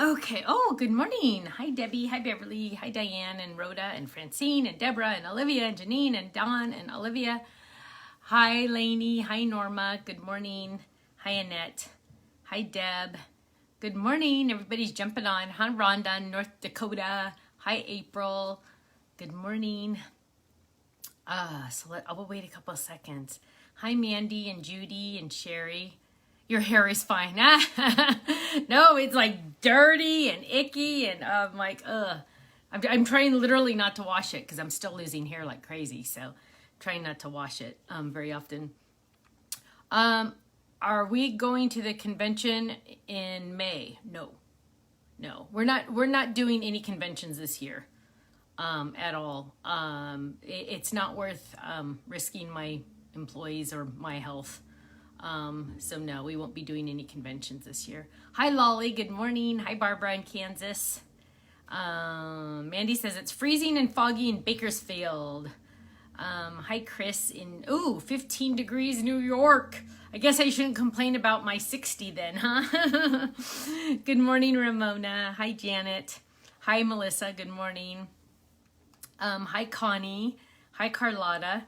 Okay. Oh, good morning. Hi, Debbie. Hi, Beverly. Hi, Diane and Rhoda and Francine and Deborah and Olivia and Janine and Dawn and Olivia. Hi, Lainey. Hi, Norma. Good morning. Hi, Annette. Hi, Deb. Good morning. Everybody's jumping on. Hi, Rhonda, North Dakota. Hi, April. Good morning. I'll wait a couple of seconds. Hi, Mandy and Judy and Sherry. Your hair is fine. No, it's like dirty and icky, and I'm like, ugh. I'm trying literally not to wash it because I'm still losing hair like crazy. So, trying not to wash it very often. Are we going to the convention in May? No, we're not. We're not doing any conventions this year at all. It's not worth risking my employees or my health. So no, we won't be doing any conventions this year. Hi, Lolly. Good morning. Hi, Barbara in Kansas. Mandy says it's freezing and foggy in Bakersfield. Hi, Chris in, 15 degrees New York. I guess I shouldn't complain about my 60 then, huh? Good morning, Ramona. Hi, Janet. Hi, Melissa. Good morning. Hi, Connie. Hi, Carlotta.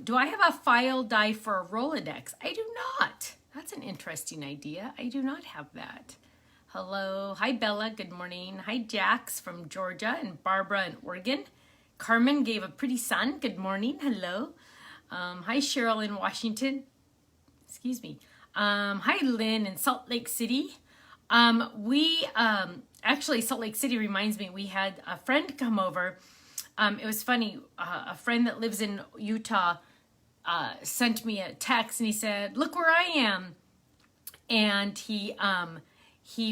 Do I have a file die for a Rolodex? I do not. That's an interesting idea. I do not have that. Hello. Hi, Bella. Good morning. Hi, Jax from Georgia and Barbara in Oregon. Carmen gave a pretty son. Good morning. Hello. Hi, Cheryl in Washington. Excuse me. Hi, Lynn in Salt Lake City. Actually, Salt Lake City reminds me, we had a friend come over. It was funny. A friend that lives in Utah sent me a text, and he said, "Look where I am." And he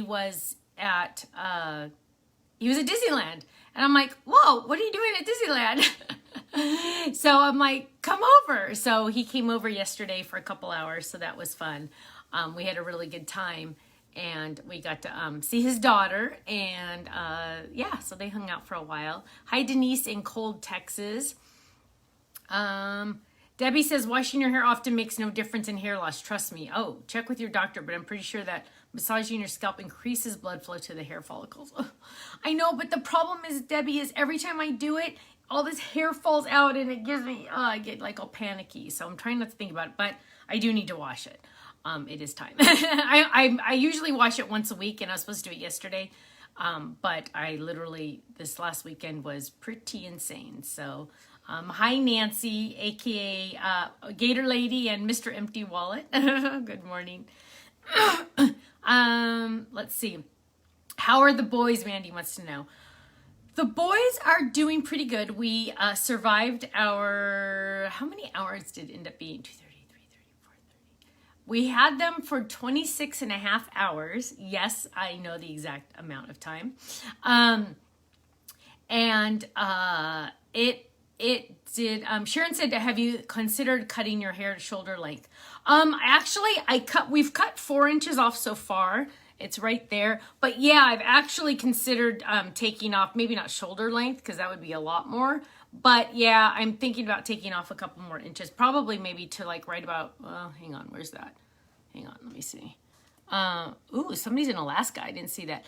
was at Disneyland, and I'm like, "Whoa, what are you doing at Disneyland?" So I'm like, "Come over." So he came over yesterday for a couple hours, so that was fun. We had a really good time. And we got to see his daughter, and so they hung out for a while. Hi, Denise in cold Texas. Debbie says washing your hair often makes no difference in hair loss. Trust me. Oh, check with your doctor, but I'm pretty sure that massaging your scalp increases blood flow to the hair follicles. I know, but the problem is, Debbie, is every time I do it, all this hair falls out, and it gives me, I get like all panicky. So I'm trying not to think about it, but I do need to wash it. It is time. I usually wash it once a week, and I was supposed to do it yesterday. But I literally, this last weekend was pretty insane. So, hi, Nancy, aka Gator Lady and Mr. Empty Wallet. Good morning. Let's see. How are the boys? Mandy wants to know. The boys are doing pretty good. We survived our, how many hours did it end up being? 2:30. We had them for 26 and a half hours. Yes, I know the exact amount of time. It did, Sharon said, have you considered cutting your hair to shoulder length? We've cut 4 inches off so far. It's right there. But yeah, I've actually considered taking off, maybe not shoulder length, because that would be a lot more. But yeah, I'm thinking about taking off a couple more inches, probably maybe to like right about, hang on, where's that? Hang on, let me see. Somebody's in Alaska. I didn't see that.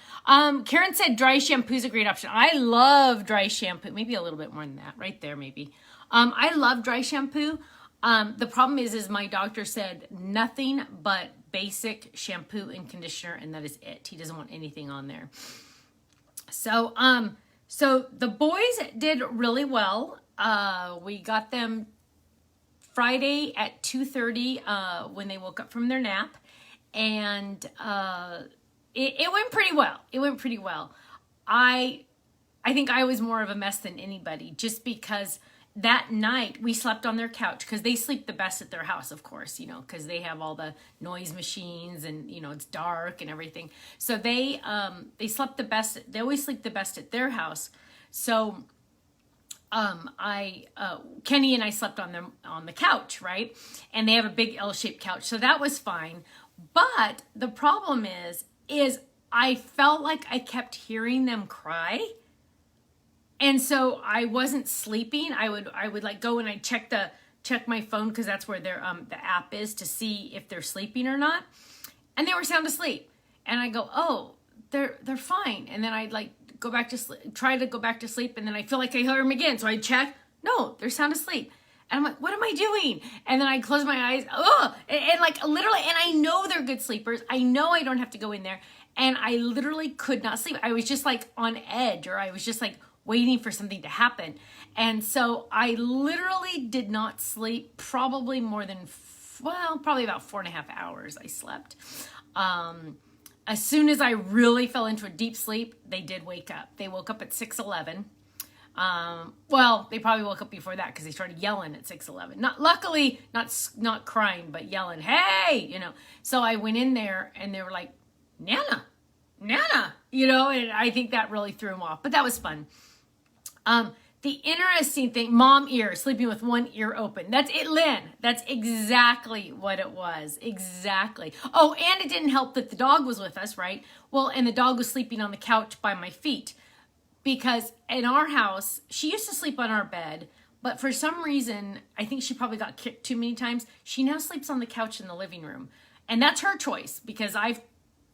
Karen said dry shampoo is a great option. I love dry shampoo. Maybe a little bit more than that, right there maybe. I love dry shampoo. The problem is my doctor said nothing but basic shampoo and conditioner, and that is it. He doesn't want anything on there. So the boys did really well. We got them Friday at 2:30 when they woke up from their nap, and it went pretty well. I think I was more of a mess than anybody, just because that night we slept on their couch, because they sleep the best at their house, of course, because they have all the noise machines, and it's dark and everything. So they slept the best. They always sleep the best at their house. So Kenny and I slept on the couch, right? And they have a big L-shaped couch, so that was fine. But the problem is I felt like I kept hearing them cry. And so I wasn't sleeping. I would like go and I'd check my phone, because that's where their the app is, to see if they're sleeping or not. And they were sound asleep. And I go, oh, they're fine. And then I'd like go back to sleep, try to go back to sleep, and then I feel like I hear them again. So I check. No, they're sound asleep. And I'm like, what am I doing? And then I close my eyes. Oh, and like literally, and I know they're good sleepers. I know I don't have to go in there. And I literally could not sleep. I was just like on edge, or I was just like waiting for something to happen. And so I literally did not sleep probably more than, probably about 4.5 hours I slept. As soon as I really fell into a deep sleep, they did wake up. They woke up at 6:11. Well, they probably woke up before that because they started yelling at 6:11. Luckily, not crying, but yelling, hey, you know. So I went in there and they were like, Nana, you know, and I think that really threw them off, but that was fun. The interesting thing, mom ear, sleeping with one ear open. That's it, Lynn. That's exactly what it was. Exactly. Oh, and it didn't help that the dog was with us, right? Well, and the dog was sleeping on the couch by my feet. Because in our house, she used to sleep on our bed, but for some reason, I think she probably got kicked too many times. She now sleeps on the couch in the living room. And that's her choice, because I've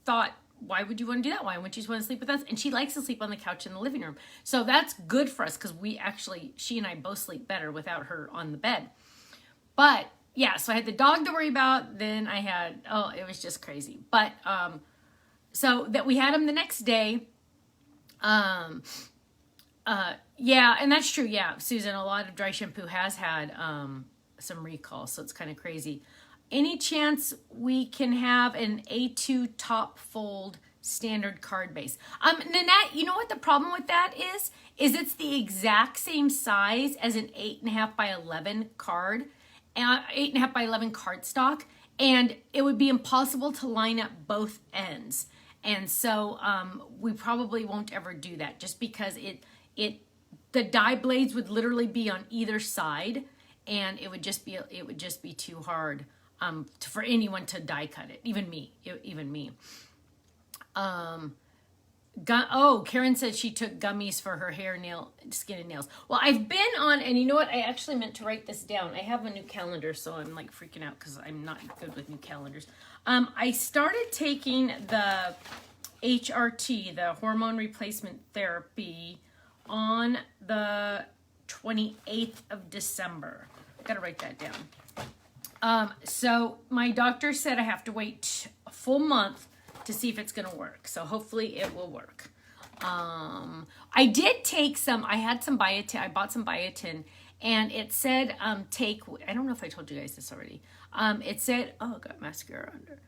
thought, why would you want to do that? Why wouldn't you want to sleep with us? And she likes to sleep on the couch in the living room. So that's good for us, because she and I both sleep better without her on the bed. But yeah, so I had the dog to worry about. Then I had, it was just crazy. But so that we had him the next day. Yeah, and that's true. Yeah, Susan, a lot of dry shampoo has had some recalls, so it's kind of crazy. Any chance we can have an A2 top fold standard card base? Nanette, you know what the problem with that is it's the exact same size as an 8.5 by 11 card, 8.5 by 11 cardstock, and it would be impossible to line up both ends. And so we probably won't ever do that, just because the die blades would literally be on either side, and it would just be too hard for anyone to die cut it, even me. Karen said she took gummies for her hair, skin, and nails. Well, I've been on, and you know what? I actually meant to write this down. I have a new calendar, so I'm like freaking out because I'm not good with new calendars. I started taking the HRT, the hormone replacement therapy, on the 28th of December. I gotta write that down. So my doctor said I have to wait a full month to see if it's gonna work. So hopefully it will work. I did take I had some biotin, I bought some biotin, and it said take, I don't know if I told you guys this already. It said, I got mascara under.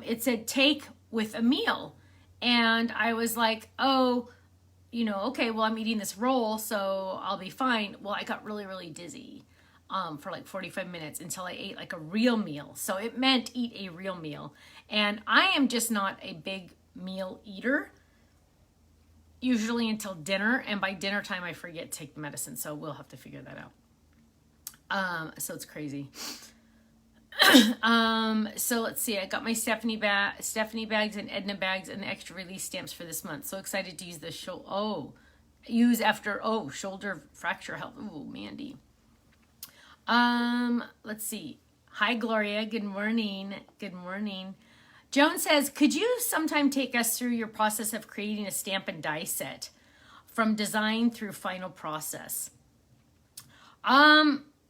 It said take with a meal. And I was like, okay, well, I'm eating this roll, so I'll be fine. Well, I got really, really dizzy for like 45 minutes until I ate like a real meal. So it meant eat a real meal. And I am just not a big meal eater, usually until dinner. And by dinner time, I forget to take the medicine. So we'll have to figure that out. So it's crazy. So let's see. I got my Stephanie bags and Edna bags and the extra release stamps for this month. So excited to use this shoulder fracture help. Ooh, Mandy. Let's see. Hi, Gloria. Good morning. Good morning. Joan says, could you sometime take us through your process of creating a stamp and die set from design through final process?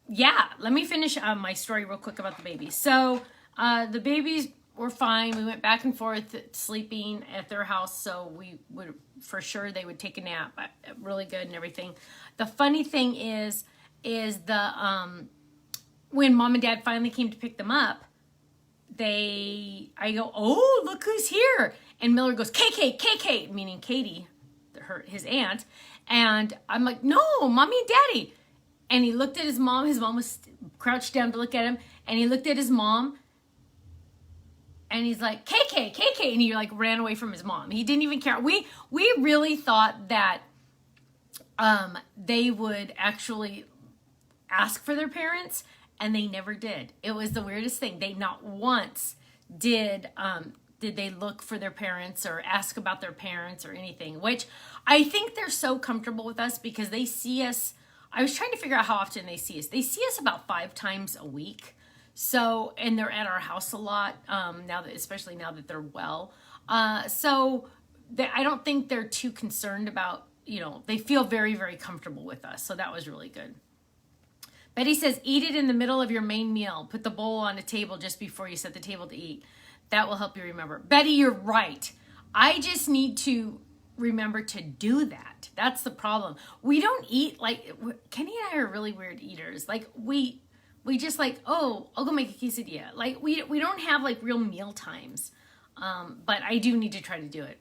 Yeah, let me finish my story real quick about the babies. So the babies were fine. We went back and forth sleeping at their house, so we would, for sure, they would take a nap. Really good and everything. The funny thing is when mom and dad finally came to pick them up, I go, oh, look who's here. And Miller goes, KK, meaning Katie, his aunt. And I'm like, no, mommy and daddy. And he looked at his mom. His mom was crouched down to look at him. And he looked at his mom. And he's like, KK. And he like ran away from his mom. He didn't even care. We really thought that they would actually ask for their parents. And they never did. It was the weirdest thing. They not once did they look for their parents or ask about their parents or anything. Which I think they're so comfortable with us because they see us. I was trying to figure out how often they see us. They see us about 5 times a week. So, and they're at our house a lot, especially now that they're well. So I don't think they're too concerned about, they feel very, very comfortable with us. So that was really good. Betty says, eat it in the middle of your main meal. Put the bowl on a table just before you set the table to eat. That will help you remember. Betty, you're right. I just need to remember to do that. That's the problem. We don't eat Kenny and I are really weird eaters. Like we just oh, I'll go make a quesadilla. Like we don't have real meal times. But I do need to try to do it.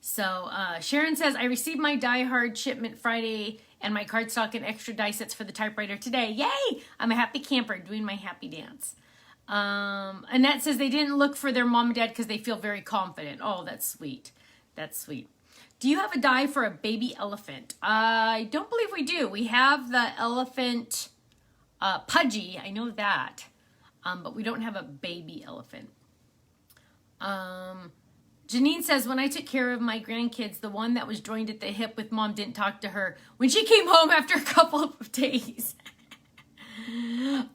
So Sharon says, I received my Die Hard shipment Friday and my cardstock and extra die sets for the typewriter today. Yay! I'm a happy camper doing my happy dance. Annette says they didn't look for their mom and dad because they feel very confident. Oh, that's sweet. That's sweet. Do you have a die for a baby elephant? I don't believe we do. We have the elephant Pudgy. I know that. But we don't have a baby elephant. Janine says, when I took care of my grandkids, the one that was joined at the hip with mom didn't talk to her when she came home after a couple of days.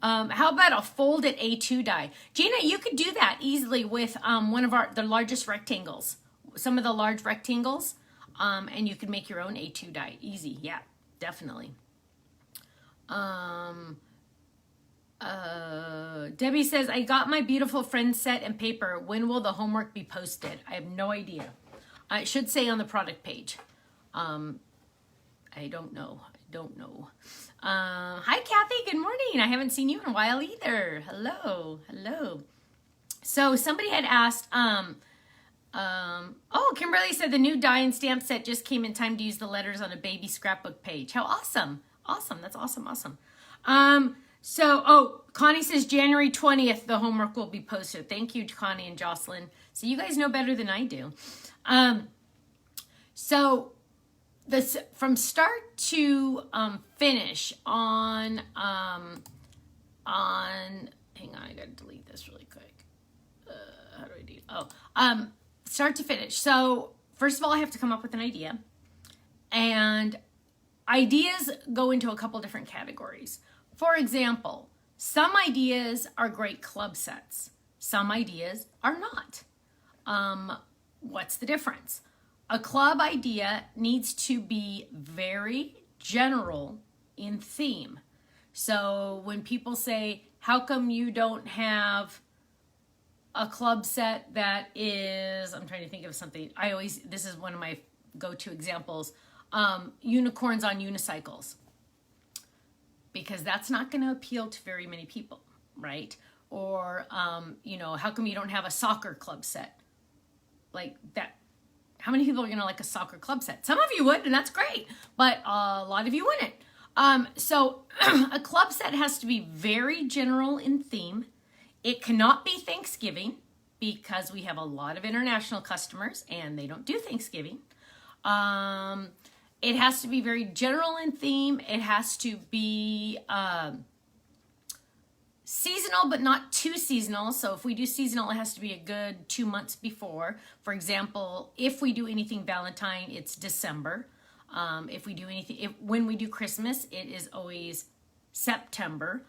How about a folded A2 die? Gina, you could do that easily with one of the largest rectangles. Some of the large rectangles. And you could make your own A2 die. Easy. Yeah, definitely. Debbie says, I got my beautiful friend set and paper. When will the homework be posted? I have no idea. It should say on the product page. I don't know. Hi, Kathy. Good morning. I haven't seen you in a while either. Hello. So somebody had asked, Kimberly said the new die and stamp set just came in time to use the letters on a baby scrapbook page. How awesome. That's awesome. Connie says January 20th, the homework will be posted. Thank you, Connie and Jocelyn. So you guys know better than I do. So this from start to finish on hang on, I gotta delete this really quick. How do I do? Start to finish. So first of all, I have to come up with an idea, and ideas go into a couple different categories. For example, some ideas are great club sets. Some ideas are not. What's the difference? A club idea needs to be very general in theme. So when people say, how come you don't have a club set that is, I'm trying to think of something. This is one of my go-to examples, unicorns on unicycles. Because that's not going to appeal to very many people, right? Or, how come you don't have a soccer club set? Like that. How many people are going to like a soccer club set? Some of you would, and that's great. But a lot of you wouldn't. So a club set has to be very general in theme. It cannot be Thanksgiving because we have a lot of international customers and they don't do Thanksgiving. It has to be very general in theme. It has to be seasonal, but not too seasonal. So if we do seasonal, it has to be a good 2 months before. For example, if we do anything Valentine, it's December. If we do anything, when we do Christmas, it is always September.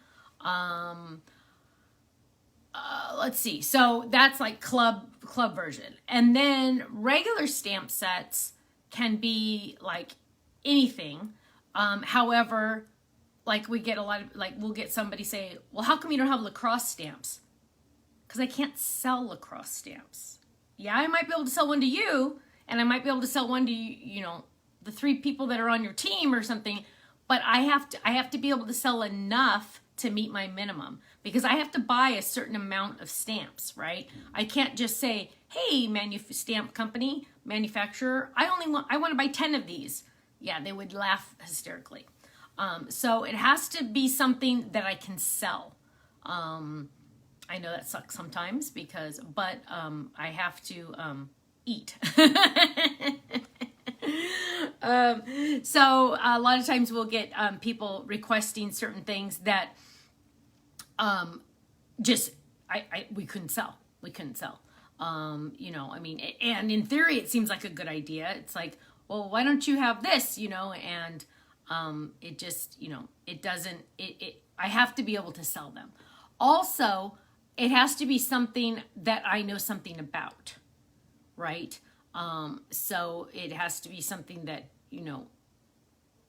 Let's see. So that's like club version. And then regular stamp sets can be like anything. However, like we get a lot of, we'll get somebody say, well, how come you don't have lacrosse stamps? Because I can't sell lacrosse stamps. Yeah, I might be able to sell one to you, and I might be able to sell one to, the 3 people that are on your team or something, but I have to be able to sell enough to meet my minimum, because I have to buy a certain amount of stamps, right? I can't just say, hey, stamp company, manufacturer, I want to buy 10 of these. Yeah, they would laugh hysterically. So it has to be something that I can sell. I know that sucks sometimes but I have to eat. So a lot of times we'll get people requesting certain things that we couldn't sell. And in theory it seems like a good idea. It's like, well, why don't you have this, and it just, it doesn't, I have to be able to sell them. Also, it has to be something that I know something about. right? So it has to be something that, you know,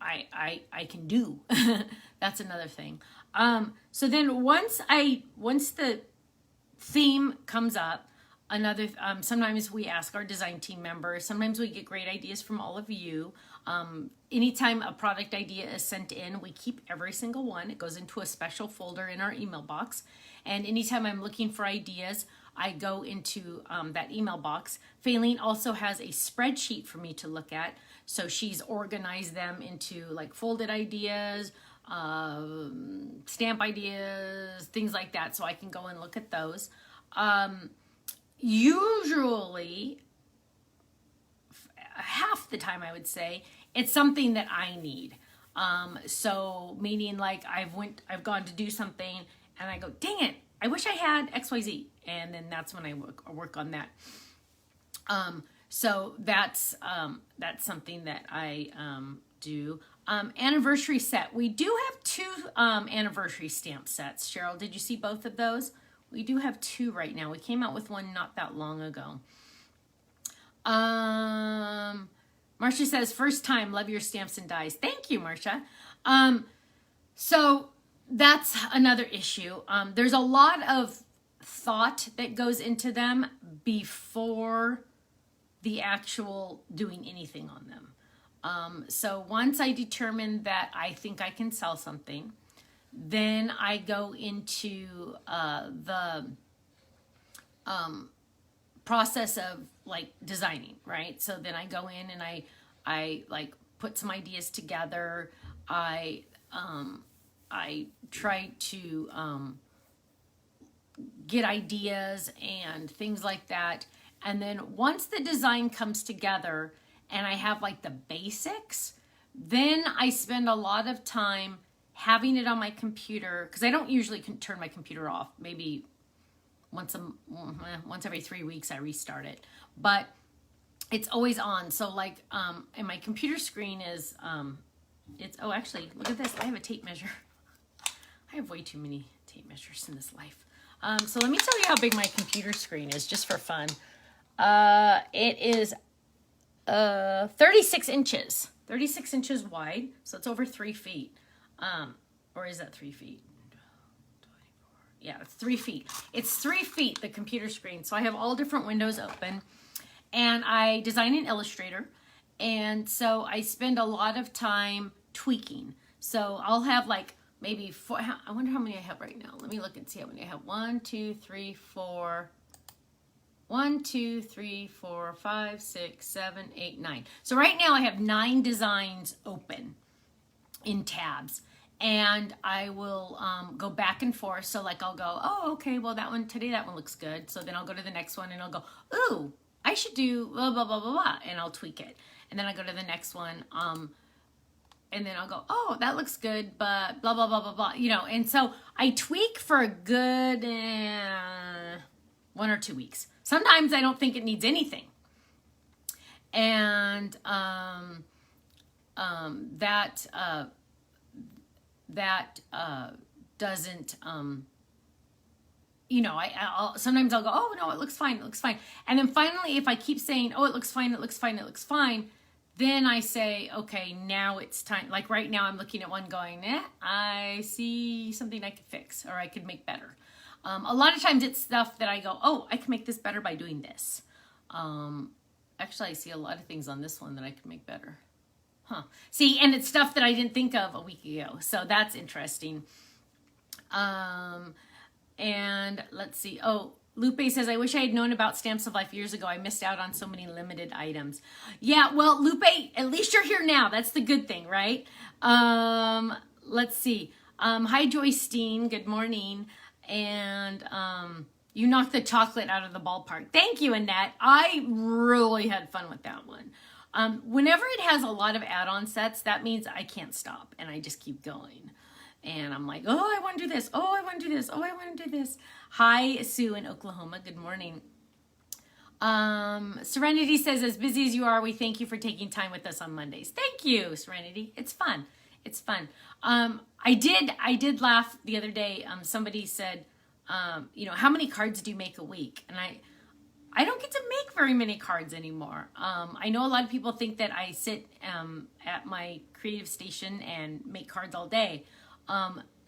I can do. That's another thing. So then once the theme comes up, sometimes we ask our design team members, sometimes we get great ideas from all of you. Anytime a product idea is sent in, we keep every single one. It goes into a special folder in our email box. And anytime I'm looking for ideas, I go into that email box. Faylene also has a spreadsheet for me to look at. So she's organized them into like folded ideas, stamp ideas, things like that. So I can go and look at those. Usually, half the time I would say, it's something that I need. So meaning like I've gone to do something and I go, dang it, I wish I had XYZ. And then that's when I work on that. So that's something that I do. Anniversary set. We do have 2 anniversary stamp sets. Cheryl, did you see both of those? We do have 2 right now. We came out with one not that long ago. Marcia says, first time, love your stamps and dies. Thank you, Marcia. So that's another issue. There's a lot of thought that goes into them before the actual doing anything on them. So once I determine that I think I can sell something, then I go into the process of like designing, right? So then I go in and I like put some ideas together. I try to get ideas and things like that. And then once the design comes together and I have like the basics, then I spend a lot of time having it on my computer, because I don't usually turn my computer off. Maybe once every 3 weeks I restart it, but it's always on. So like, and my computer screen is, oh, actually, look at this. I have a tape measure. I have way too many tape measures in this life. So let me tell you how big my computer screen is, just for fun. It is 36 inches. 36 inches wide, so it's over 3 feet. Or is that 3 feet? Yeah, it's 3 feet. It's 3 feet, the computer screen. So I have all different windows open, and I design in Illustrator. And so I spend a lot of time tweaking. So I'll have like maybe 4, I wonder how many I have right now. Let me look and see how many I have. 1, 2, 3, 4, 1, 2, 3, 4, 5, 6, 7, 8, 9. So right now I have 9 designs open in tabs, and I will go back and forth. So like I'll go, oh, okay, well that one looks good. So then I'll go to the next one and I'll go, ooh, I should do blah, blah, blah, blah, blah, and I'll tweak it. And then I go to the next one, and then I'll go, oh, that looks good, but blah, blah, blah, blah, blah, you know. And so I tweak for a good 1 or 2 weeks. Sometimes I don't think it needs anything. And that doesn't, you know, sometimes I'll go, oh no, it looks fine, and then finally, if I keep saying, oh, it looks fine, then I say, okay, now it's time. Like right now, I'm looking at one going, I see something I could fix or I could make better. A lot of times it's stuff that I go, oh, I can make this better by doing this. Actually, I see a lot of things on this one that I could make better. See, and it's stuff that I didn't think of a week ago. So that's interesting. And let's see. Oh, Lupe says, I wish I had known about Stamps of Life years ago. I missed out on so many limited items. Yeah, well, Lupe, at least you're here now. That's the good thing, right? Let's see. Hi, Joyce Steen. Good morning. And you knocked the chocolate out of the ballpark. Thank you, Annette. I really had fun with that one. Whenever it has a lot of add-on sets, that means I can't stop, and I just keep going. And I'm like, oh, I want to do this. Oh, I want to do this. Oh, I want to do this. Hi, Sue in Oklahoma. Good morning. Serenity says, as busy as you are, we thank you for taking time with us on Mondays. Thank you, Serenity. It's fun. It's fun. I did laugh the other day. Somebody said, you know, how many cards do you make a week? And I don't get to make very many cards anymore. I know a lot of people think that I sit at my creative station and make cards all day.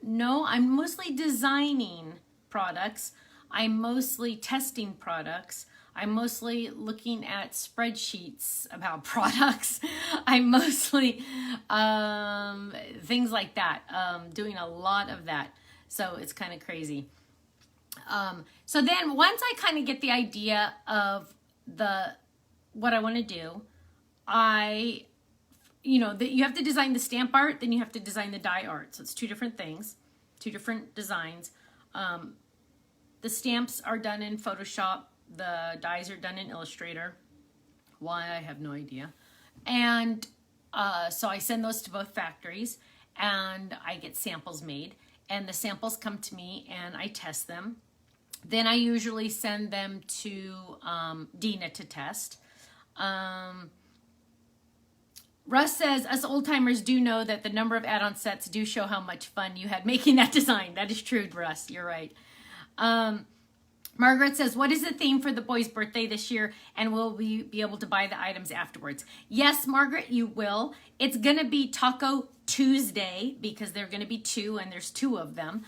No, I'm mostly designing products. I'm mostly testing products. I'm mostly looking at spreadsheets about products. I'm mostly things like that, doing a lot of that. So it's kind of crazy. So then once I kind of get the idea of what I want to do, you have to design the stamp art, then you have to design the die art. So it's two different things, two different designs. The stamps are done in Photoshop. The dies are done in Illustrator. Why, I have no idea. And so I send those to both factories and I get samples made. And the samples come to me and I test them. Then I usually send them to Dina to test. Russ says, us old timers do know that the number of add-on sets do show how much fun you had making that design. That is true, Russ. You're right. Margaret says, what is the theme for the boy's birthday this year? And will we be able to buy the items afterwards? Yes, Margaret, you will. It's going to be Taco Tuesday because they're going to be 2 and there's 2 of them.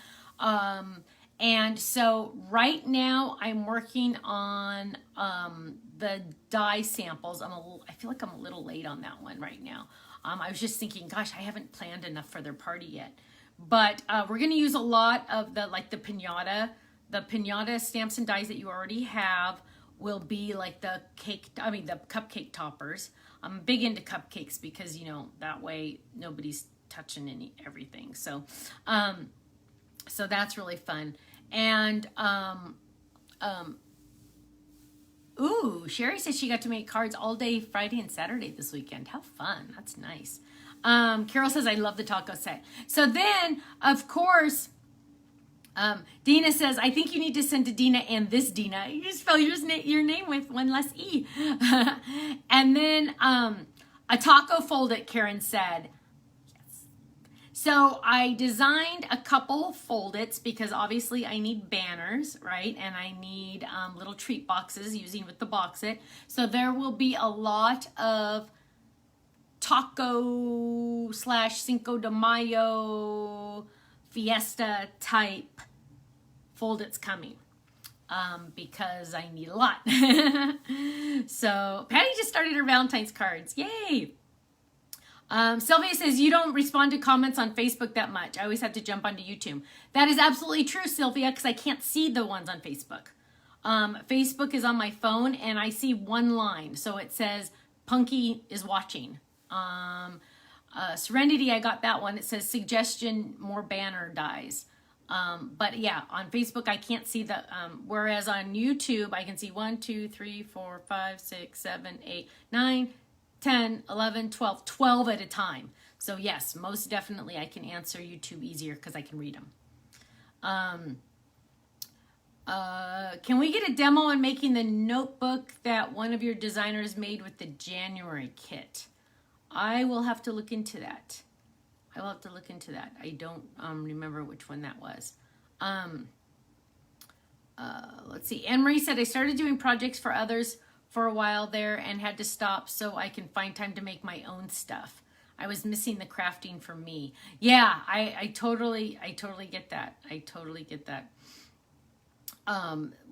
And so right now I'm working on the die samples. I feel like I'm a little late on that one right now. I was just thinking, gosh, I haven't planned enough for their party yet. But we're going to use a lot of the pinata. The pinata stamps and dies that you already have will be like the cupcake toppers. I'm big into cupcakes because, that way nobody's touching everything. So, so that's really fun. And, Sherry says she got to make cards all day Friday and Saturday this weekend. How fun. That's nice. Carol says, I love the taco set. So then, of course, Dina says, I think you need to send to Dina and this Dina. You spell your name with one less E. And then a taco fold it, Karen said. Yes. So I designed a couple fold-its because obviously I need banners, right? And I need little treat boxes using with the box it. So there will be a lot of taco / Cinco de Mayo fiesta type fold-its coming because I need a lot. So Patty just started her Valentine's cards. Yay! Sylvia says, you don't respond to comments on Facebook that much. I always have to jump onto YouTube. That is absolutely true, Sylvia, because I can't see the ones on Facebook. Facebook is on my phone and I see one line. So it says, Punky is watching. Serenity, I got that one. It says, suggestion, more banner dies. But yeah, on Facebook, I can't see the, whereas on YouTube, I can see 1, 2, 3, 4, 5, 6, 7, 8, 9, 10, 11, 12, 12 at a time. So yes, most definitely I can answer YouTube easier because I can read them. Can we get a demo on making the notebook that one of your designers made with the January kit? I will have to look into that. I don't remember which one that was. Let's see. Anne Marie said, I started doing projects for others for a while there and had to stop so I can find time to make my own stuff. I was missing the crafting for me. Yeah, I totally get that.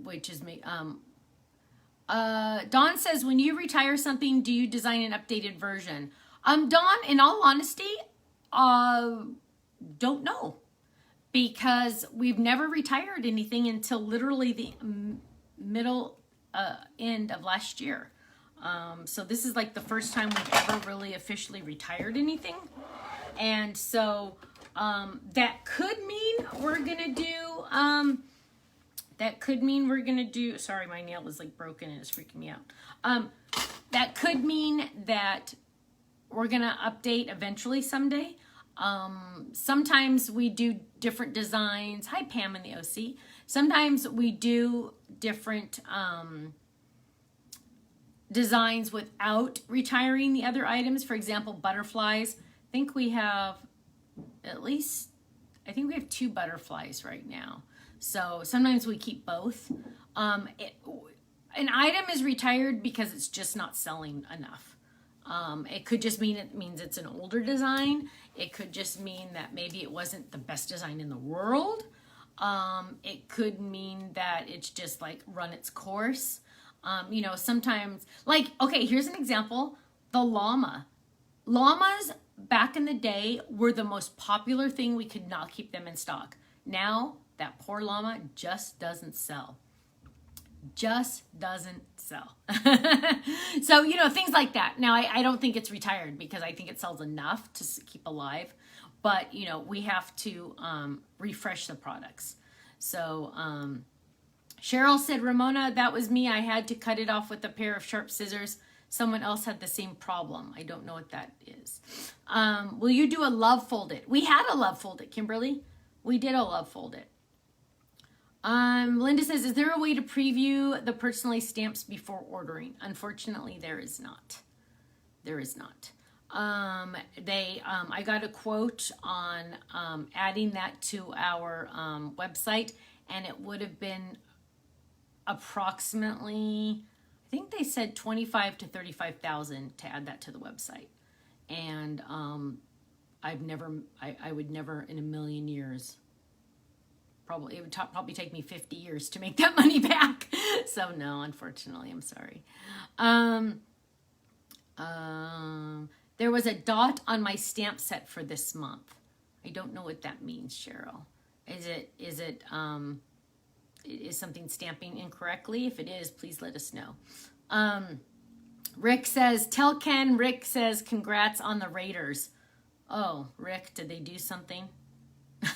Which is me. Dawn says, when you retire something, do you design an updated version? Dawn, in all honesty, don't know, because we've never retired anything until literally the middle end of last year. So this is like the first time we've ever really officially retired anything. And so that could mean we're gonna do, sorry, my nail is like broken and it's freaking me out. That could mean that we're gonna update eventually someday. Sometimes we do different designs. Hi, Pam in the OC. Sometimes we do different designs without retiring the other items. For example, butterflies. I think we have 2 butterflies right now. So sometimes we keep both. an item is retired because it's just not selling enough. It could just mean it's an older design. It could just mean that maybe it wasn't the best design in the world. It could mean that it's just like run its course. Sometimes, like, okay, here's an example. The llama. Llamas back in the day were the most popular thing. We could not keep them in stock. Now, that poor llama just doesn't sell. Just doesn't sell. So, things like that. Now, I don't think it's retired because I think it sells enough to keep alive. But, we have to refresh the products. So, Cheryl said, Ramona, that was me. I had to cut it off with a pair of sharp scissors. Someone else had the same problem. I don't know what that is. Will you do a love fold it? We had a love fold it, Kimberly. We did a love fold it. Linda says, is there a way to preview the personalized stamps before ordering? Unfortunately, there is not. There is not. I got a quote on adding that to our website, and it would have been approximately, I think they said 25 to 35,000 to add that to the website. And I would never in a million years, it would probably take me 50 years to make that money back. So no, unfortunately, I'm sorry. There was a dot on my stamp set for this month. I don't know what that means, Cheryl. Is something stamping incorrectly? If it is, please let us know. Rick says, tell Ken, Rick says, congrats on the Raiders. Oh, Rick, did they do something?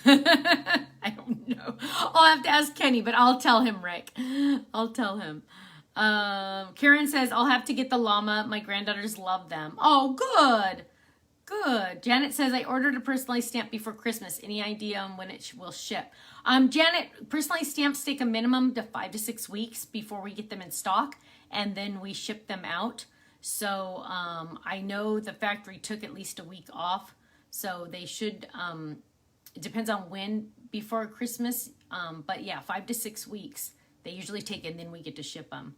I don't know. I'll have to ask Kenny, but I'll tell him, Rick. I'll tell him. Karen says, I'll have to get the llama. My granddaughters love them. Oh, good. Good. Janet says, I ordered a personalized stamp before Christmas. Any idea on when it will ship? Janet, personalized stamps take a minimum to 5 to 6 weeks before we get them in stock, and then we ship them out. So I know the factory took at least a week off, so they should, it depends on when before Christmas, but yeah, 5 to 6 weeks they usually take, and then we get to ship them.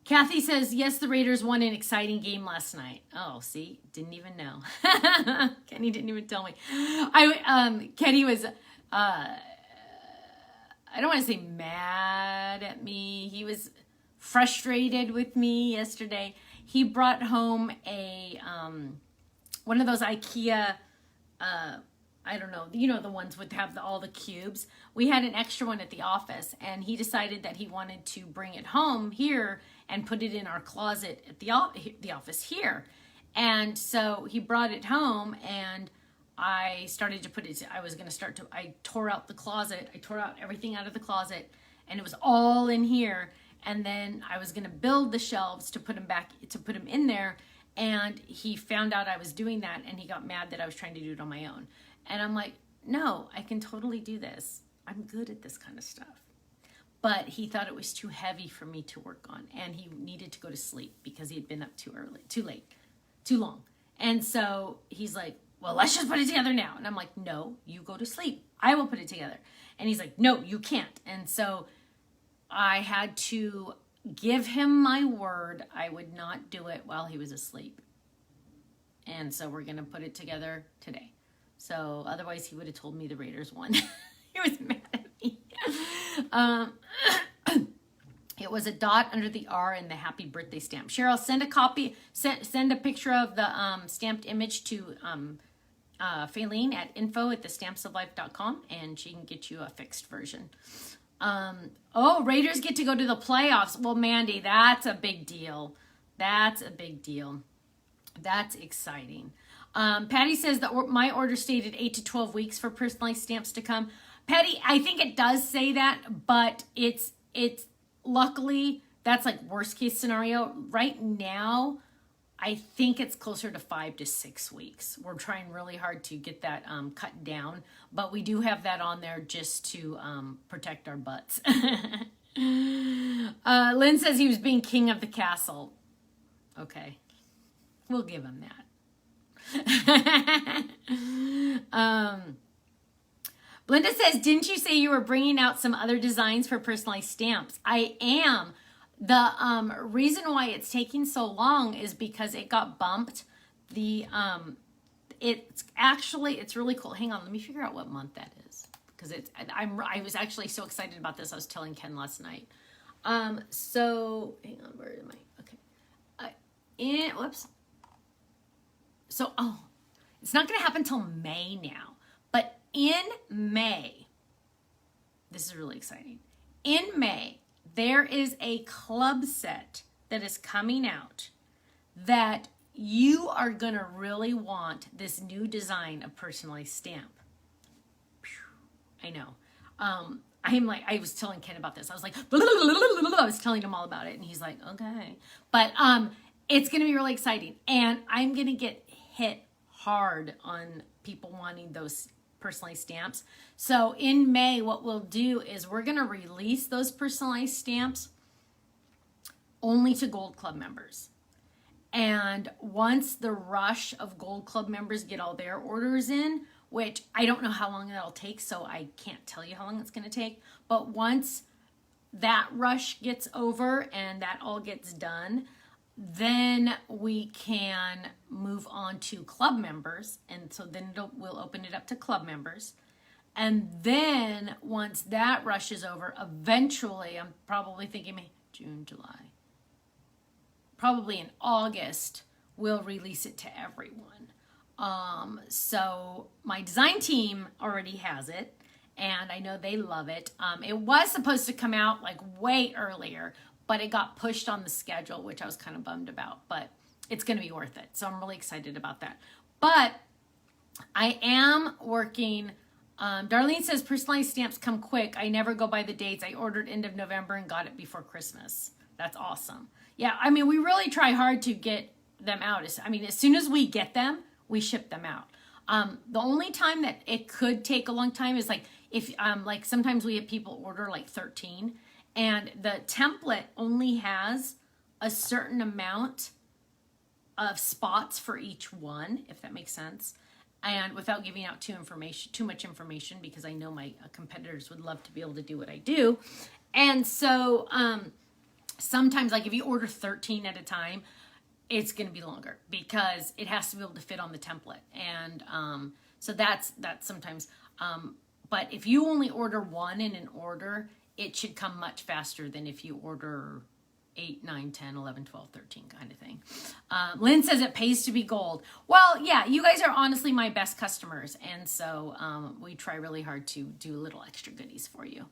Kathy says, yes, the Raiders won an exciting game last night. Oh, see, didn't even know. Kenny didn't even tell me. Kenny was, I don't want to say mad at me. He was frustrated with me yesterday. He brought home one of those IKEA, I don't know, the ones with all the cubes. We had an extra one at the office, and he decided that he wanted to bring it home here and put it in our closet at the office here. And so he brought it home, and I started to put it, I tore out the closet. I tore out everything out of the closet, and it was all in here. And then I was going to build the shelves to put him in there. And he found out I was doing that, and he got mad that I was trying to do it on my own. And I'm like, no, I can totally do this. I'm good at this kind of stuff. But he thought it was too heavy for me to work on, and he needed to go to sleep because he had been up too late, too long. And so he's like, well, let's just put it together now. And I'm like, no, you go to sleep. I will put it together. And he's like, no, you can't. And so I had to give him my word I would not do it while he was asleep. And so we're going to put it together today. So otherwise he would have told me the Raiders won. He was mad at me. It was a dot under the R in the happy birthday stamp. Cheryl, send a picture of the stamped image to Faylene at info@thestampsoflife.com, and she can get you a fixed version. Raiders get to go to the playoffs. Well, Mandy, that's a big deal. That's a big deal. That's exciting. Patty says that my order stated 8 to 12 weeks for personalized stamps to come. Patty, I think it does say that, but it's luckily that's like worst case scenario. Right now, I think it's closer to 5 to 6 weeks. We're trying really hard to get that cut down, but we do have that on there just to protect our butts. Lynn says he was being king of the castle. Okay, we'll give him that. Linda says, didn't you say you were bringing out some other designs for personalized stamps? I am. The reason why it's taking so long is because it got bumped. It's really cool. Hang on, let me figure out what month that is, because I was actually so excited about this. I was telling Ken last night. So hang on, where am I? Okay. Whoops. So, it's not going to happen till May now, but in May, this is really exciting. In May, there is a club set that is coming out that you are going to really want this new design of personalized stamp. I know. I was telling Ken about this. I was like, blah, blah, blah, blah, blah, blah. I was telling him all about it, and he's like, okay. But it's going to be really exciting, and I'm going to get hit hard on people wanting those personalized stamps. So in May, what we'll do is we're going to release those personalized stamps only to Gold Club members. And once the rush of Gold Club members get all their orders in, which I don't know how long that'll take, so I can't tell you how long it's going to take. But once that rush gets over and that all gets done, then we can move on to club members. And so then we'll open it up to club members. And then once that rush is over, eventually, I'm probably thinking May, June, July, probably in August, we'll release it to everyone. So my design team already has it, and I know they love it. It was supposed to come out like way earlier, but it got pushed on the schedule, which I was kind of bummed about, but it's going to be worth it. So I'm really excited about that. But I am working. Darlene says personalized stamps come quick. I never go by the dates. I ordered end of November and got it before Christmas. That's awesome. Yeah, I mean, we really try hard to get them out. As soon as we get them, we ship them out. The only time that it could take a long time is if sometimes we have people order 13, and the template only has a certain amount of spots for each one, if that makes sense. And without giving out too much information, because I know my competitors would love to be able to do what I do. And so sometimes, if you order 13 at a time, it's going to be longer because it has to be able to fit on the template. And so that's sometimes. But if you only order one in an order, it should come much faster than if you order 8, 9, 10, 11, 12, 13 kind of thing. Lynn says it pays to be gold. Well, yeah, you guys are honestly my best customers. And so we try really hard to do little extra goodies for you.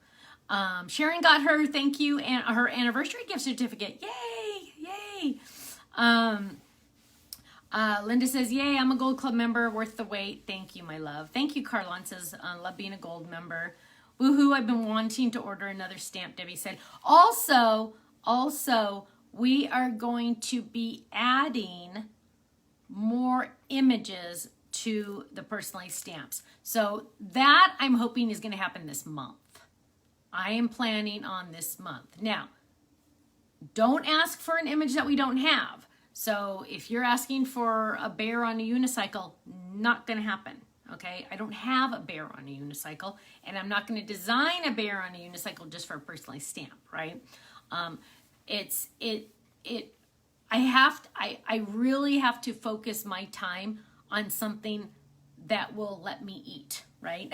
Sharon got her thank you and her anniversary gift certificate. Yay, yay. Linda says, yay, I'm a Gold Club member, worth the wait. Thank you, my love. Thank you, Carlon says, love being a gold member. Woohoo, I've been wanting to order another stamp, Debbie said. Also, we are going to be adding more images to the personalized stamps. So that I'm hoping is going to happen this month. I am planning on this month. Now, don't ask for an image that we don't have. So if you're asking for a bear on a unicycle, not going to happen. Okay, I don't have a bear on a unicycle, and I'm not going to design a bear on a unicycle just for a personalized stamp, right? I really have to focus my time on something that will let me eat, right?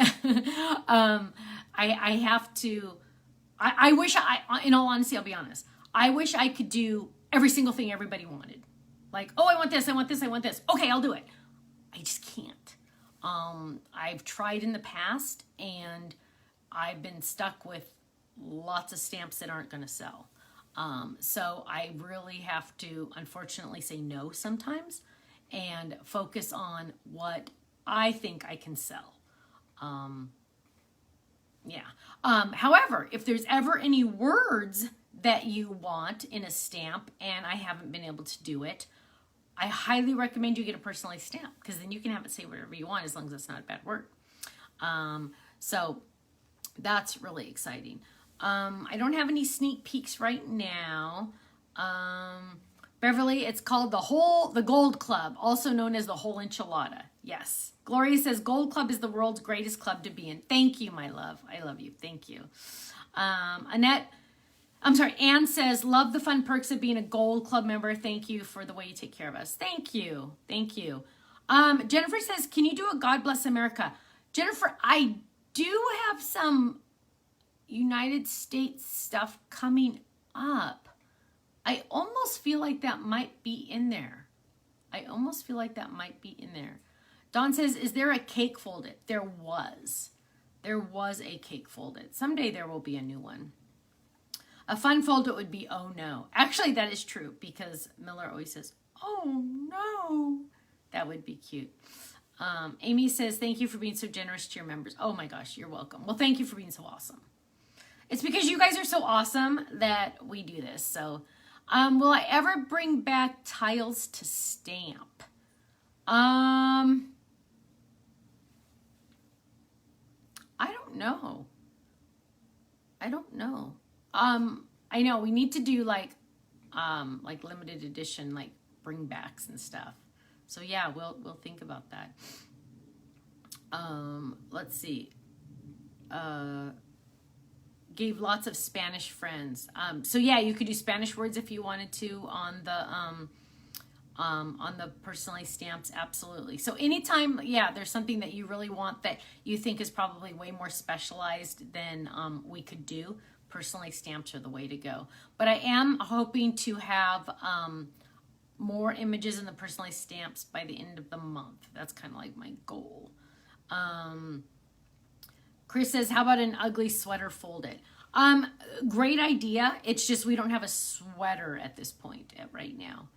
I have to. I wish in all honesty, I'll be honest. I wish I could do every single thing everybody wanted. Like, oh, I want this, I want this, I want this. Okay, I'll do it. I just can't. I've tried in the past, and I've been stuck with lots of stamps that aren't going to sell. So I really have to, unfortunately, say no sometimes and focus on what I think I can sell. However, if there's ever any words that you want in a stamp and I haven't been able to do it, I highly recommend you get a personalized stamp, because then you can have it say whatever you want as long as it's not a bad word. So that's really exciting. I don't have any sneak peeks right now. Beverly, it's called the Gold Club, also known as the whole enchilada. Yes. Gloria says, Gold Club is the world's greatest club to be in. Thank you, my love. I love you. Thank you. Anne says, love the fun perks of being a Gold Club member. Thank you for the way you take care of us. Thank you. Thank you. Jennifer says, can you do a God Bless America? Jennifer, I do have some United States stuff coming up. I almost feel like that might be in there. Dawn says, is there a cake folded? There was. There was a cake folded. Someday there will be a new one. A fun folded would be, oh no. Actually, that is true because Miller always says, oh no. That would be cute. Amy says, thank you for being so generous to your members. Oh my gosh, you're welcome. Well, thank you for being so awesome. It's because you guys are so awesome that we do this. So, will I ever bring back tiles to stamp? I don't know. I know we need to do like limited edition, like bringbacks and stuff. So yeah, we'll think about that. Let's see. Gave lots of Spanish friends. So yeah, you could do Spanish words if you wanted to on the personally stamps. Absolutely. So anytime, yeah, there's something that you really want that you think is probably way more specialized than we could do. Personally stamps are the way to go. But I am hoping to have more images in the personally stamps by the end of the month. That's kind of like my goal. Chris says, how about an ugly sweater folded? Great idea. It's just we don't have a sweater at this point right now.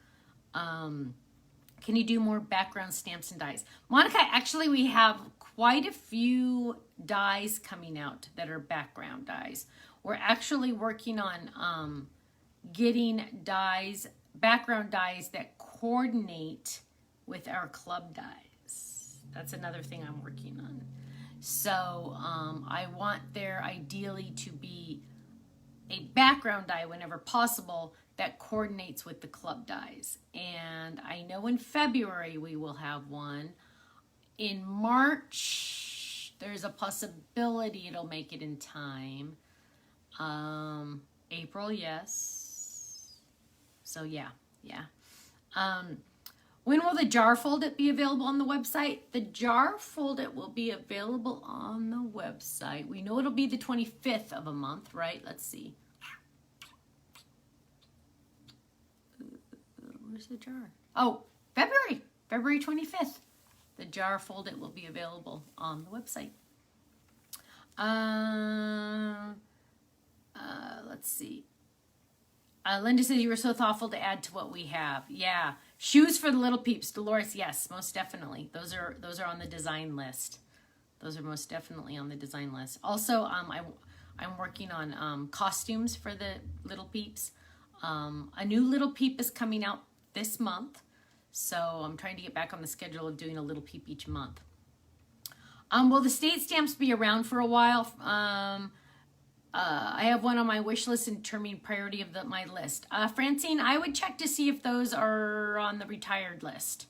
Can you do more background stamps and dies? Monica, actually we have quite a few dies coming out that are background dies. We're actually working on getting dies, background dies that coordinate with our club dies. That's another thing I'm working on. So I want there ideally to be a background die whenever possible that coordinates with the club dies. And I know in February we will have one. In March, there's a possibility it'll make it in time. April, yes. So yeah. When will the jar fold it be available on the website? The jar fold it will be available on the website. We know it'll be the 25th of a month, right? Let's see. Where's the jar? Oh, February 25th. The jar fold it will be available on the website. Let's see. Linda says you were so thoughtful to add to what we have. Yeah. Shoes for the little peeps. Dolores, yes, most definitely. Those are on the design list. Those are most definitely on the design list. Also, I'm working on costumes for the little peeps. A new little peep is coming out this month. So I'm trying to get back on the schedule of doing a little peep each month. Will the state stamps be around for a while? I have one on my wish list and determining priority of my list. Francine, I would check to see if those are on the retired list.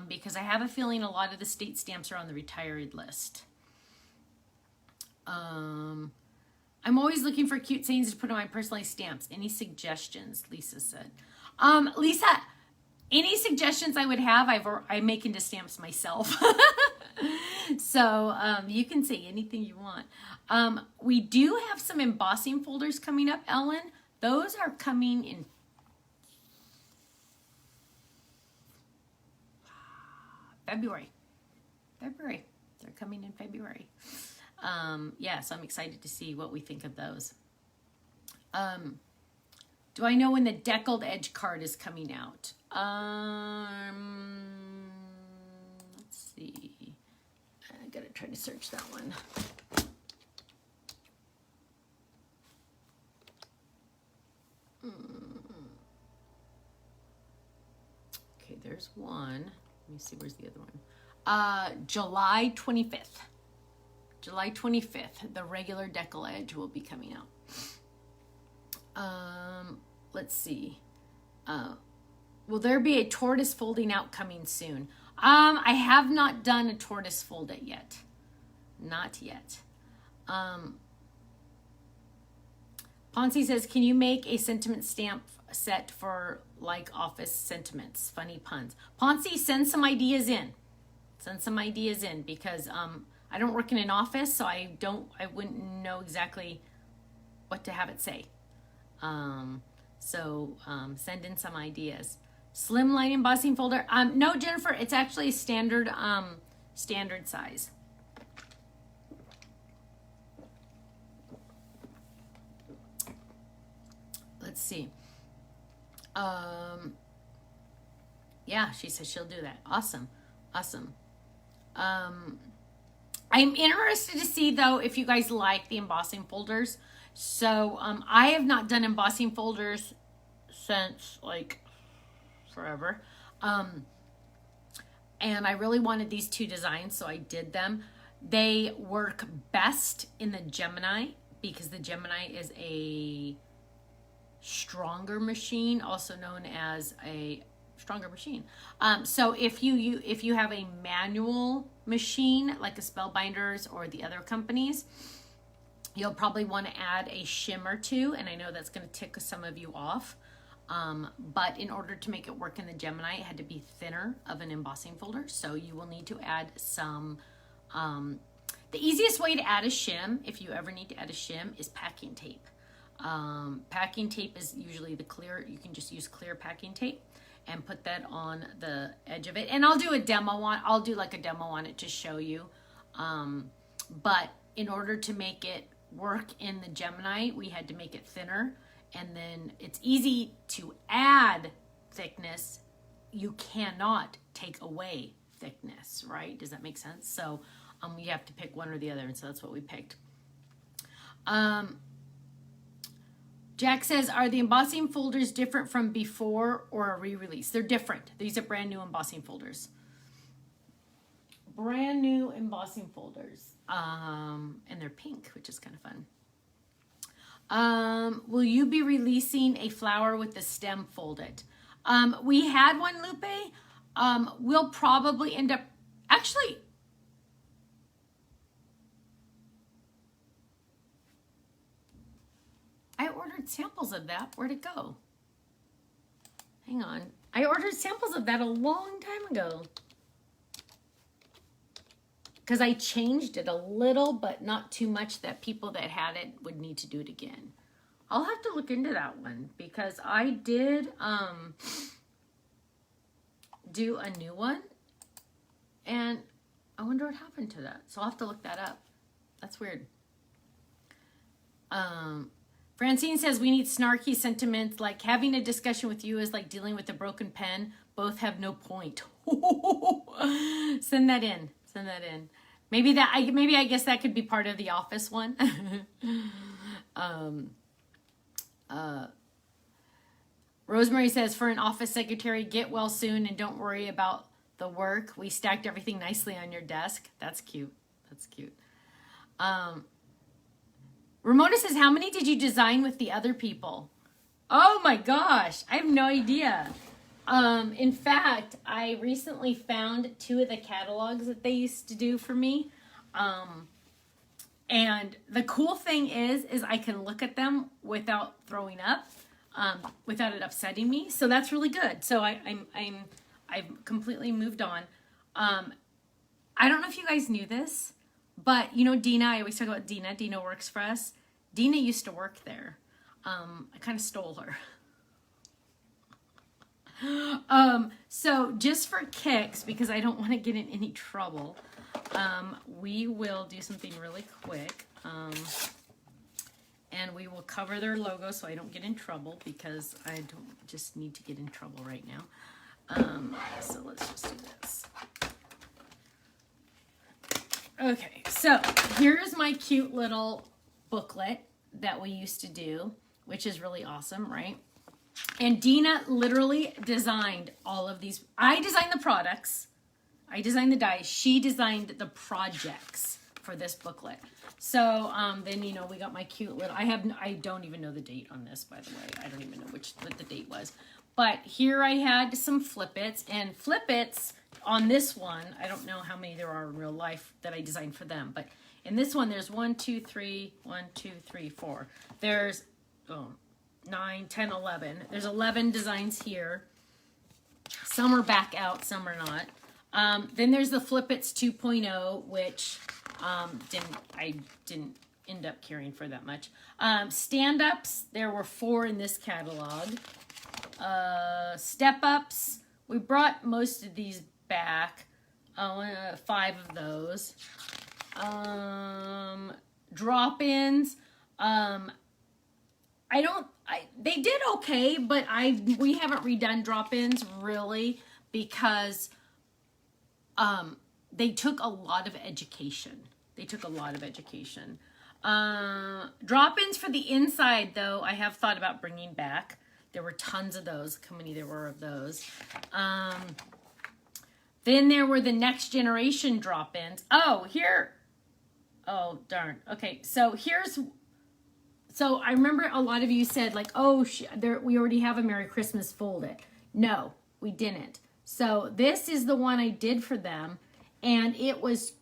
Because I have a feeling a lot of the state stamps are on the retired list. I'm always looking for cute sayings to put on my personalized stamps. Any suggestions? Lisa said. Lisa, any suggestions I would have, I make into stamps myself. So you can say anything you want. We do have some embossing folders coming up, Ellen. Those are coming in February. They're coming in February. Yeah, so I'm excited to see what we think of those. Do I know when the deckled edge card is coming out? Let's see. I gotta try to search that one. Okay, there's one. Let me see, where's the other one? July 25th. July 25th, the regular decal edge will be coming out. Let's see. Will there be a tortoise folding out coming soon? I have not done a tortoise fold it yet. Not yet. Ponzi says, can you make a sentiment stamp set for like office sentiments? Funny puns. Ponzi, send some ideas in. Send some ideas in because I don't work in an office, so I wouldn't know exactly what to have it say. Send in some ideas. Slimline embossing folder. No, Jennifer, it's actually standard size. Let's see. Yeah, she says she'll do that. Awesome. I'm interested to see though if you guys like the embossing folders. So I have not done embossing folders since like forever. And I really wanted these two designs, so I did them. They work best in the Gemini because the Gemini is a stronger machine, also known as a stronger machine. So if you have a manual machine like a Spellbinders or the other companies, you'll probably want to add a shim or two, and I know that's going to tick some of you off. But in order to make it work in the Gemini, it had to be thinner of an embossing folder, so you will need to add some. The easiest way to add a shim, if you ever need to add a shim, is packing tape. Packing tape is usually the clear. You can just use clear packing tape and put that on the edge of it. And I'll do a demo on it to show you. But in order to make it work in the Gemini, we had to make it thinner. And then it's easy to add thickness. You cannot take away thickness, right? Does that make sense? So you have to pick one or the other. And so that's what we picked. Jack says, are the embossing folders different from before or a re-release? They're different. These are brand new embossing folders. Brand new embossing folders. And they're pink, which is kind of fun. Will you be releasing a flower with the stem folded? We had one, Lupe. We'll probably end up... Actually... I ordered samples of that. Where'd it go? Hang on. I ordered samples of that a long time ago. Because I changed it a little, but not too much that people that had it would need to do it again. I'll have to look into that one because I did do a new one. And I wonder what happened to that. So I'll have to look that up. That's weird. Francine says we need snarky sentiments, like having a discussion with you is like dealing with a broken pen. Both have no point. Send that in. Send that in. Maybe I guess that could be part of the office one. Rosemary says for an office secretary, get well soon and don't worry about the work. We stacked everything nicely on your desk. That's cute. That's cute. Ramona says, how many did you design with the other people? Oh my gosh, I have no idea. In fact, I recently found 2 of the catalogs that they used to do for me. And the cool thing is I can look at them without throwing up, without it upsetting me. So that's really good. So I've completely moved on. I don't know if you guys knew this, but you know Dina, I always talk about Dina. Dina works for us. Dina used to work there. I kind of stole her. So just for kicks, because I don't want to get in any trouble, we will do something really quick. And we will cover their logo so I don't get in trouble because I don't just need to get in trouble right now. So let's just do this. Okay, so here's my cute little booklet that we used to do, which is really awesome, right? And Dina literally designed all of these. I designed the products. I designed the dies. She designed the projects for this booklet. So then, you know, we got my cute little, I don't even know the date on this, by the way. I don't even know what the date was. But here I had some flippets, and flippets on this one, I don't know how many there are in real life that I designed for them, but in this one, there's 1, 2, 3, 1, 2, 3, 4. There's 9, 10, 11. There's 11 designs here. Some are back out, some are not. Then there's the Flippets 2.0, which I didn't end up caring for that much. Stand-ups, there were 4 in this catalog. Step-ups, we brought most of these back. 5 of those. Drop-ins, they did okay, but we haven't redone drop-ins really because they took a lot of education. Drop-ins for the inside, though, I have thought about bringing back. There were tons of those. How many there were of those? Then there were the next generation drop-ins. Oh, here. Oh, darn. Okay, so so I remember a lot of you said like, oh, we already have a Merry Christmas folded. No, we didn't. So this is the one I did for them, and it was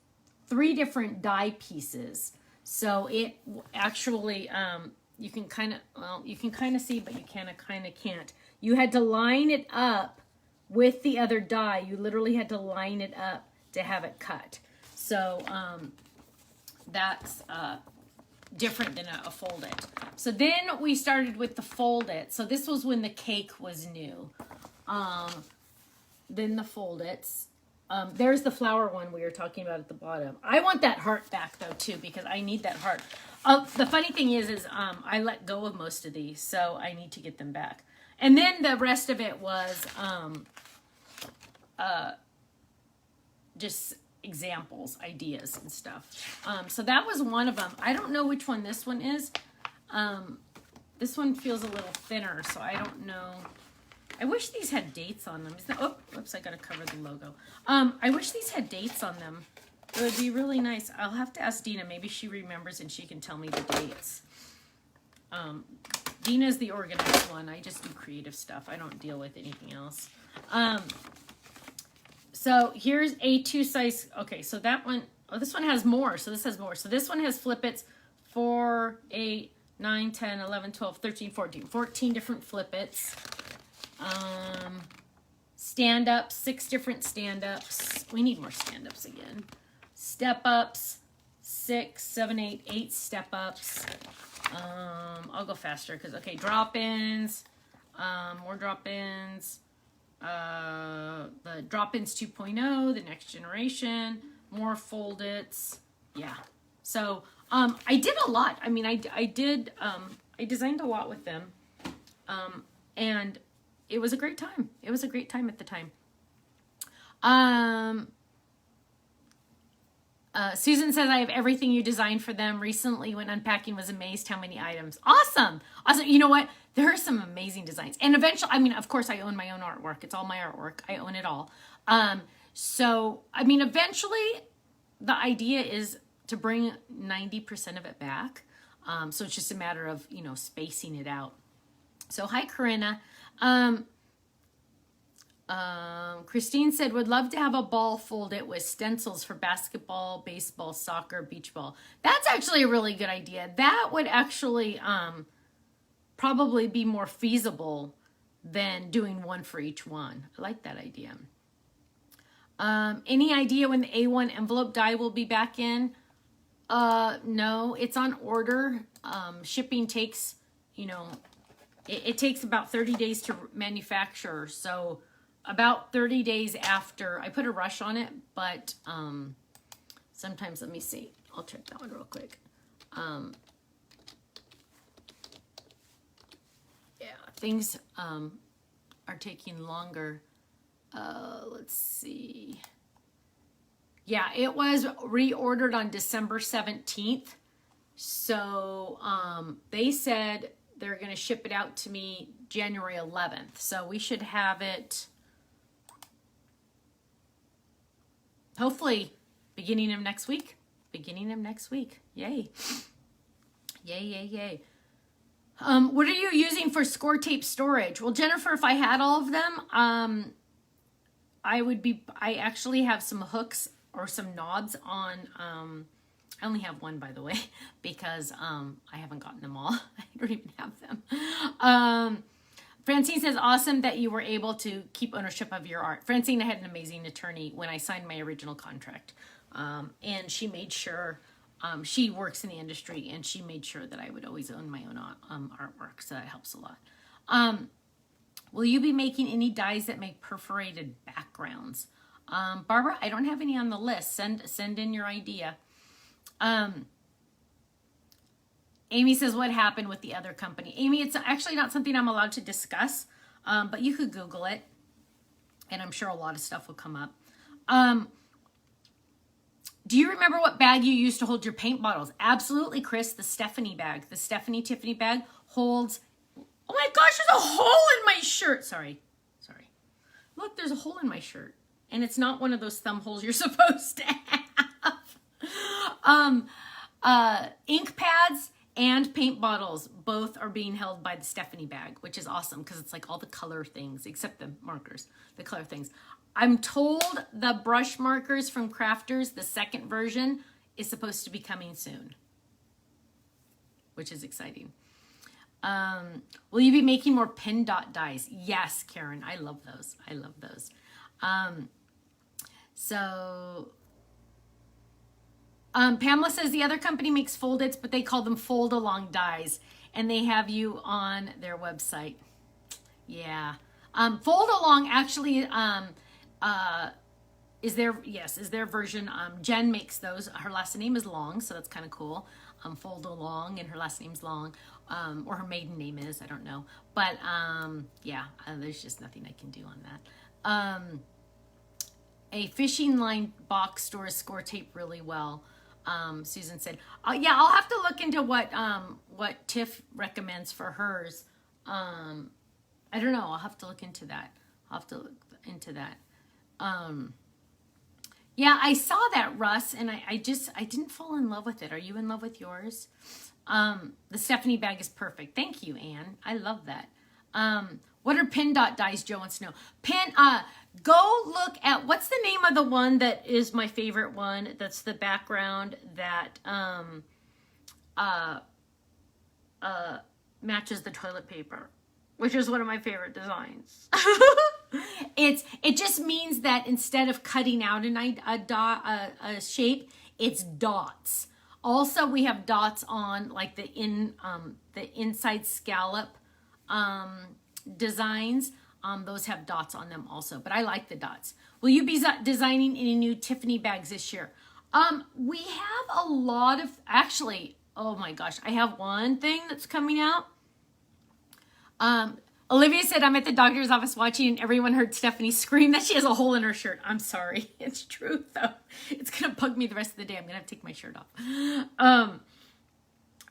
3 different die pieces. So it actually, you can kind of see, but you kind of can't. You had to line it up with the other die. You literally had to line it up to have it cut. So that's different than a fold-it. So then we started with the fold-it. So this was when the cake was new. Then the fold-its. There's the flower one we were talking about at the bottom. I want that heart back though too, because I need that heart. The funny thing is I let go of most of these, so I need to get them back. And then the rest of it was just examples, ideas and stuff. So that was one of them. I don't know which one this one is. This one feels a little thinner, so I don't know. I wish these had dates on them. Oops, I gotta cover the logo. I wish these had dates on them. It would be really nice. I'll have to ask Dina. Maybe she remembers and she can tell me the dates. Dina's the organized one. I just do creative stuff. I don't deal with anything else. So here's A2 size. Okay, so that one, this one has more. So this has more. So this one has flippets 4, 8, 9, 10, 11, 12, 13, 14. 14 different flippets. Stand-ups, 6 different stand-ups. We need more stand-ups again. Step-ups, 6, 7, 8, 8 step-ups. I'll go faster because, okay, drop-ins, more drop-ins. The drop-ins 2.0, the next generation, more fold-its. Yeah. So, I did a lot. I mean, I designed a lot with them. And it was a great time. It was a great time at the time. Susan says, I have everything you designed for them. Recently, when unpacking, was amazed how many items. Awesome. Awesome. You know what? There are some amazing designs. And eventually, I mean, of course, I own my own artwork. It's all my artwork. I own it all. So, I mean, eventually, the idea is to bring 90% of it back. So it's just a matter of, spacing it out. So, hi, Corinna. Christine said, would love to have a ball folded with stencils for basketball, baseball, soccer, beach ball. That's actually a really good idea. That would actually probably be more feasible than doing one for each one. I like that idea. Any idea when the A1 envelope die will be back in? No, it's on order. Shipping takes, it takes about 30 days to manufacture. So about 30 days after, I put a rush on it, but sometimes, let me see. I'll check that one real quick. Yeah, things are taking longer. Let's see. Yeah, it was reordered on December 17th. So they said they're going to ship it out to me January 11th. So we should have it hopefully beginning of next week. Beginning of next week. Yay. Yay, yay, yay. What are you using for score tape storage? Well, Jennifer, if I had all of them, I actually have some hooks or some knobs on, I only have one, by the way, because I haven't gotten them all. I don't even have them. Francine says, awesome that you were able to keep ownership of your art. Francine, I had an amazing attorney when I signed my original contract. And she made sure, she works in the industry, and she made sure that I would always own my own artwork. So that helps a lot. Will you be making any dies that make perforated backgrounds? Barbara, I don't have any on the list. Send in your idea. Amy says, what happened with the other company? Amy, it's actually not something I'm allowed to discuss, but you could Google it, and I'm sure a lot of stuff will come up. Do you remember what bag you used to hold your paint bottles? Absolutely, Chris, the Stephanie bag. The Stephanie Tiffany bag holds, oh my gosh, there's a hole in my shirt. Sorry. Look, there's a hole in my shirt, and it's not one of those thumb holes you're supposed to have. Ink pads and paint bottles both are being held by the Stephanie bag, which is awesome because it's like all the color things, except the markers, the color things. I'm told the brush markers from Crafters, the second version, is supposed to be coming soon, which is exciting. Will you be making more pin dot dies? Yes, Karen, I love those. Pamela says the other company makes foldeds, but they call them fold along dies, and they have you on their website. Yeah. Fold along actually is their version. Jen makes those. Her last name is Long, so that's kind of cool. Fold along, and her last name's Long, or her maiden name is, I don't know. But yeah, there's just nothing I can do on that. A fishing line box stores score tape really well. Susan said, yeah, I'll have to look into what Tiff recommends for hers. I don't know. I'll have to look into that. Yeah, I saw that, Russ, and I didn't fall in love with it. Are you in love with yours? The Stephanie bag is perfect. Thank you, Anne. I love that. What are pin dot dies, Joe wants to know? Go look at, what's the name of the one that is my favorite one? That's the background that matches the toilet paper, which is one of my favorite designs. It just means that instead of cutting out a shape, it's dots. Also, we have dots on like the inside scallop designs. Those have dots on them also, but I like the dots. Will you be designing any new Tiffany bags this year? We have a lot of, actually, oh my gosh, I have one thing that's coming out. Olivia said, I'm at the doctor's office watching, and everyone heard Stephanie scream that she has a hole in her shirt. I'm sorry. It's true, though. It's going to bug me the rest of the day. I'm going to have to take my shirt off.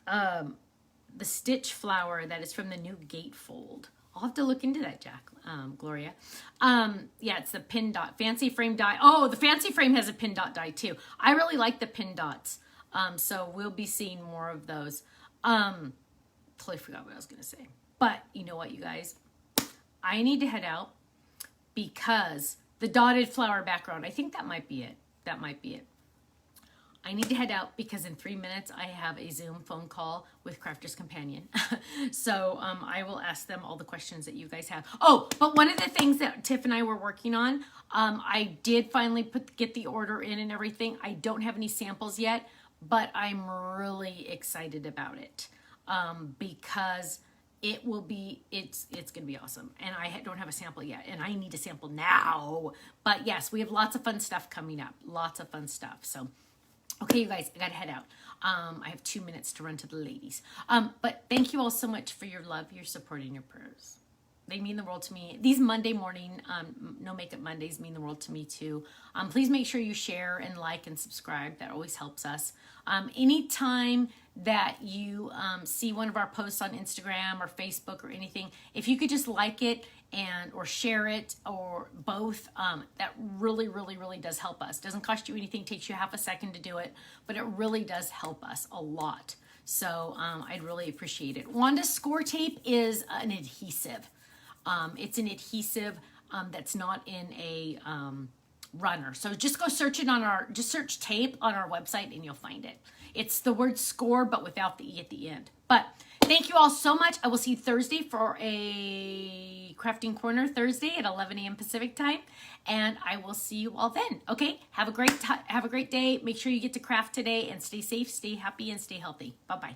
The stitch flower that is from the new gatefold. I'll have to look into that, Gloria. Yeah, it's the pin dot. Fancy frame die. Oh, the fancy frame has a pin dot die, too. I really like the pin dots. So we'll be seeing more of those. Totally forgot what I was going to say. But you know what, you guys? I need to head out because the dotted flower background, I think that might be it. I need to head out because in 3 minutes I have a Zoom phone call with Crafter's Companion. So I will ask them all the questions that you guys have. Oh, but one of the things that Tiff and I were working on, I did finally get the order in and everything. I don't have any samples yet, but I'm really excited about it because it's going to be awesome. And I don't have a sample yet, and I need a sample now. But yes, we have lots of fun stuff coming up. Lots of fun stuff. So, okay, you guys, I got to head out. I have 2 minutes to run to the ladies. But thank you all so much for your love, your support, and your prayers. They mean the world to me. These Monday morning, No Makeup Mondays mean the world to me too. Please make sure you share and like and subscribe. That always helps us. Anytime that you see one of our posts on Instagram or Facebook or anything, if you could just like it or share it or both, that really, really, really does help us. Doesn't cost you anything, takes you half a second to do it, but it really does help us a lot. So I'd really appreciate it. Wanda score tape is an adhesive. It's an adhesive that's not in a runner. So just go search it on just search tape on our website and you'll find it. It's the word score, but without the E at the end. But thank you all so much. I will see you Thursday for a Crafting Corner Thursday at 11 a.m. Pacific time. And I will see you all then. Okay. Have a great day. Make sure you get to craft today and stay safe, stay happy, and stay healthy. Bye-bye.